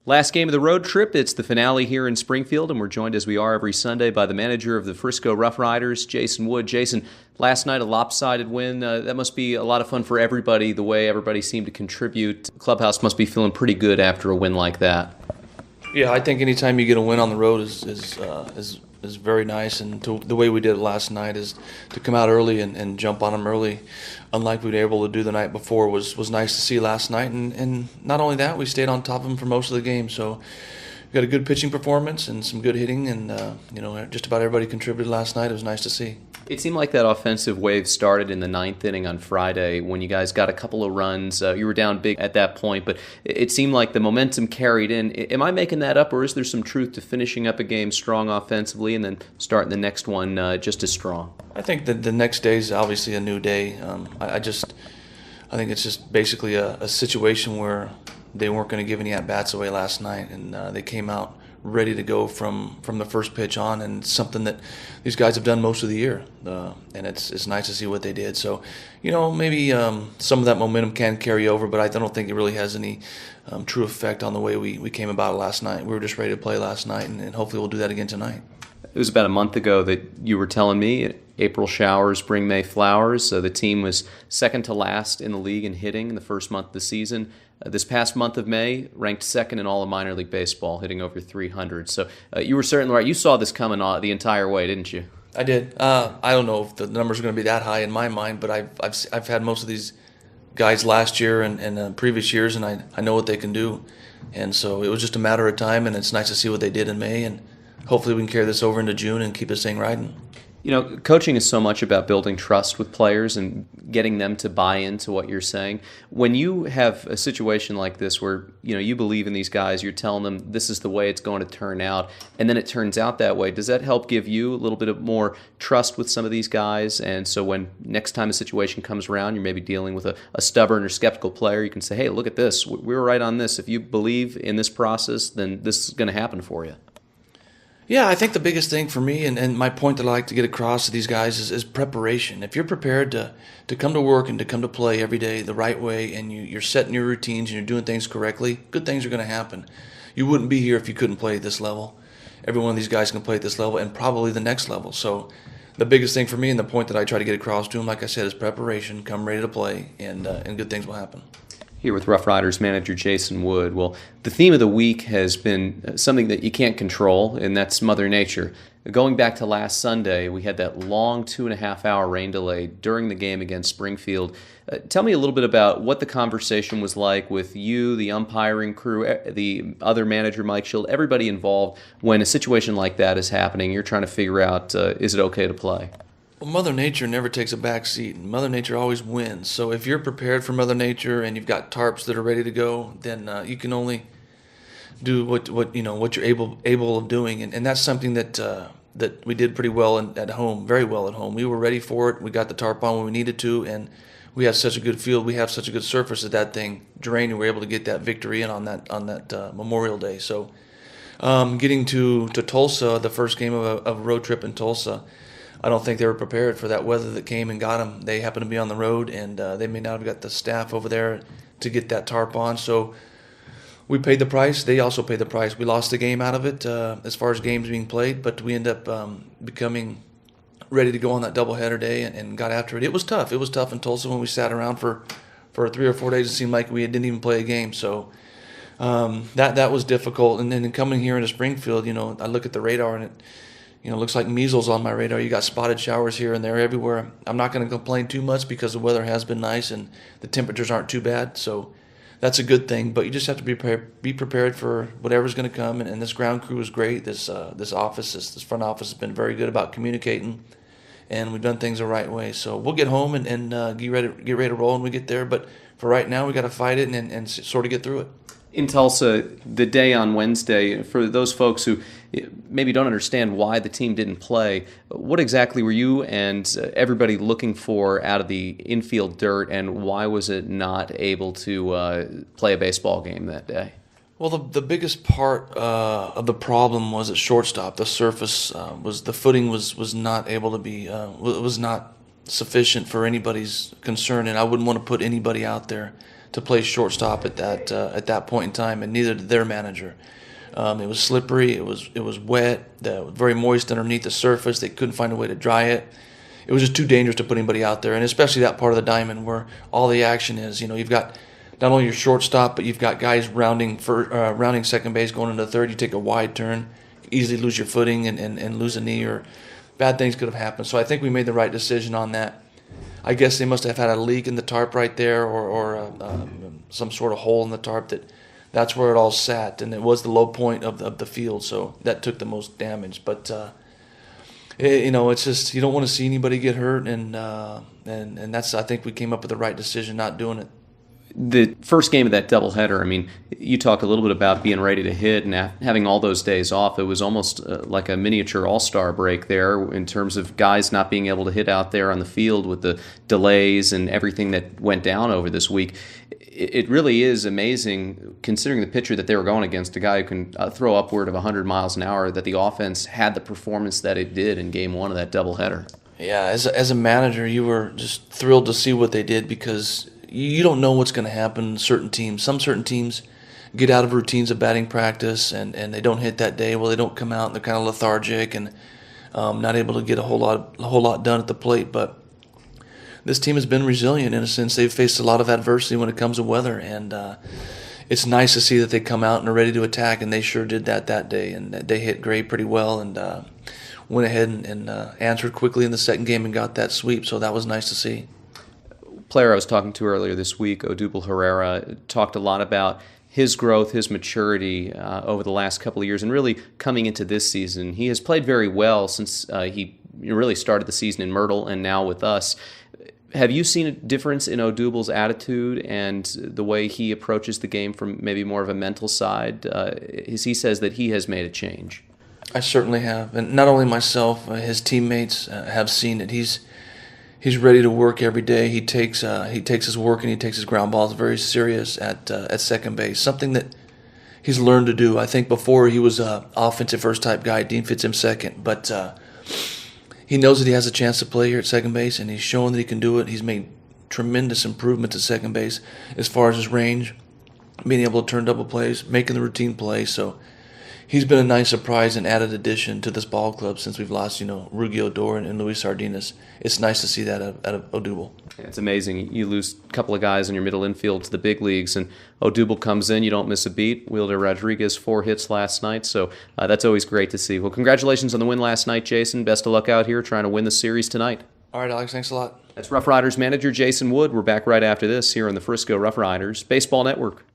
Last game of the road trip. It's the finale here in Springfield, and we're joined as we are every Sunday by the manager of the Frisco RoughRiders, Jason Wood. Jason, last night a lopsided win. That must be a lot of fun for everybody, the way everybody seemed to contribute. The clubhouse must be feeling pretty good after a win like that. Yeah, I think anytime you get a win on the road is very nice, and the way we did it last night is to come out early and jump on them early, unlike we were able to do the night before, was nice to see last night. And not only that, we stayed on top of them for most of the game. So we got a good pitching performance and some good hitting, and just about everybody contributed last night. It was nice to see. It seemed like that offensive wave started in the ninth inning on Friday when you guys got a couple of runs. You were down big at that point, but it seemed like the momentum carried in. Am I making that up, or is there some truth to finishing up a game strong offensively and then starting the next one just as strong? I think that the next day is obviously a new day. I think it's just basically a situation where they weren't going to give any at-bats away last night, and they came out ready to go from the first pitch on, and it's something that these guys have done most of the year, and it's nice to see what they did. So, maybe some of that momentum can carry over, but I don't think it really has any true effect on the way we came about it last night. We were just ready to play last night, and hopefully we'll do that again tonight. It was about a month ago that you were telling me April showers bring May flowers. So the team was second to last in the league in hitting in the first month of the season. This past month of May, ranked second in all of minor league baseball, hitting over 300. So you were certainly right. You saw this coming the entire way, didn't you? I did. I don't know if the numbers are going to be that high in my mind, but I've had most of these guys last year and previous years, and I know what they can do. And so it was just a matter of time, and it's nice to see what they did in May, and hopefully we can carry this over into June and keep this thing riding. Coaching is so much about building trust with players and getting them to buy into what you're saying. When you have a situation like this where, you believe in these guys, you're telling them this is the way it's going to turn out, and then it turns out that way, does that help give you a little bit of more trust with some of these guys? And so when next time a situation comes around, you're maybe dealing with a stubborn or skeptical player, you can say, hey, look at this. We were right on this. If you believe in this process, then this is going to happen for you. Yeah, I think the biggest thing for me and my point that I like to get across to these guys is preparation. If you're prepared to come to work and to come to play every day the right way, and you're setting your routines and you're doing things correctly, good things are going to happen. You wouldn't be here if you couldn't play at this level. Every one of these guys can play at this level and probably the next level. So the biggest thing for me and the point that I try to get across to them, like I said, is preparation. Come ready to play, and good things will happen. Here with RoughRiders manager Jason Wood. Well, the theme of the week has been something that you can't control, and that's Mother Nature. Going back to last Sunday, we had that long 2.5-hour rain delay during the game against Springfield. Tell me a little bit about what the conversation was like with you, the umpiring crew, the other manager, Mike Schild, everybody involved when a situation like that is happening. You're trying to figure out, is it okay to play? Well, Mother Nature never takes a back seat, and Mother Nature always wins. So if you're prepared for Mother Nature and you've got tarps that are ready to go, then you can only do what you're able of doing, and that's something that we did pretty well at home, very well at home. We were ready for it. We got the tarp on when we needed to, and we have such a good field. We have such a good surface that thing drained, and we were able to get that victory in on that Memorial Day. So getting to Tulsa, the first game of a road trip in Tulsa, I don't think they were prepared for that weather that came and got them. They happened to be on the road, and they may not have got the staff over there to get that tarp on. So we paid the price. They also paid the price. We lost the game out of it as far as games being played, but we ended up becoming ready to go on that doubleheader day and got after it. It was tough. It was tough in Tulsa when we sat around for 3 or 4 days. It seemed like we didn't even play a game. So that was difficult. And then coming here into Springfield, I look at the radar and it looks like measles on my radar. You got spotted showers here and there everywhere. I'm not going to complain too much because the weather has been nice and the temperatures aren't too bad. So that's a good thing. But you just have to be prepared for whatever's going to come. And this ground crew is great. This office, this front office has been very good about communicating, and we've done things the right way. So we'll get home and get ready to roll when we get there. But for right now, we got to fight it and sort of get through it. In Tulsa, the day on Wednesday, for those folks who maybe don't understand why the team didn't play, what exactly were you and everybody looking for out of the infield dirt, and why was it not able to play a baseball game that day? Well, the biggest part of the problem was at shortstop. The surface the footing was not able to be was not sufficient for anybody's concern, and I wouldn't want to put anybody out there to play shortstop at that point in time, and neither did their manager. It was slippery. It was wet. Very moist underneath the surface. They couldn't find a way to dry it. It was just too dangerous to put anybody out there, and especially that part of the diamond where all the action is. You've got not only your shortstop, but you've got guys rounding second base, going into third. You take a wide turn, easily lose your footing and lose a knee, or bad things could have happened. So I think we made the right decision on that. I guess they must have had a leak in the tarp right there, or some sort of hole in the tarp that's where it all sat, and it was the low point of the field, so that took the most damage. But it's just you don't want to see anybody get hurt, and that's, I think we came up with the right decision not doing it. The first game of that doubleheader, I mean, you talk a little bit about being ready to hit and having all those days off. It was almost like a miniature all-star break there in terms of guys not being able to hit out there on the field with the delays and everything that went down over this week. It really is amazing, considering the pitcher that they were going against, a guy who can throw upward of 100 miles an hour, that the offense had the performance that it did in game one of that doubleheader. Yeah, as a manager, you were just thrilled to see what they did, because you don't know what's going to happen. Certain teams get out of routines of batting practice, and they don't hit that day. Well, they don't come out, and they're kind of lethargic and not able to get a whole lot done at the plate. But this team has been resilient in a sense. They've faced a lot of adversity when it comes to weather, and it's nice to see that they come out and are ready to attack, and they sure did that day. And they hit Gray pretty well, and went ahead and answered quickly in the second game and got that sweep. So that was nice to see. Player I was talking to earlier this week, Odubel Herrera, talked a lot about his growth, his maturity over the last couple of years, and really coming into this season. He has played very well since he really started the season in Myrtle and now with us. Have you seen a difference in Odubel's attitude and the way he approaches the game from maybe more of a mental side? He says that he has made a change. I certainly have, and not only myself, his teammates have seen it. He's ready to work every day. He takes his work and he takes his ground balls very serious at second base. Something that he's learned to do. I think before he was a offensive first type guy. Dean fits him second, but he knows that he has a chance to play here at second base, and he's shown that he can do it. He's made tremendous improvements at second base as far as his range, being able to turn double plays, making the routine play. So he's been a nice surprise and added addition to this ball club since we've lost, Rugi Odor and Luis Sardinas. It's nice to see that out of Odubel. Yeah, it's amazing. You lose a couple of guys in your middle infield to the big leagues, and Odubel comes in. You don't miss a beat. Wilder Rodriguez, 4 hits last night, so that's always great to see. Well, congratulations on the win last night, Jason. Best of luck out here trying to win the series tonight. All right, Alex, thanks a lot. That's RoughRiders manager Jason Wood. We're back right after this here on the Frisco RoughRiders Baseball Network.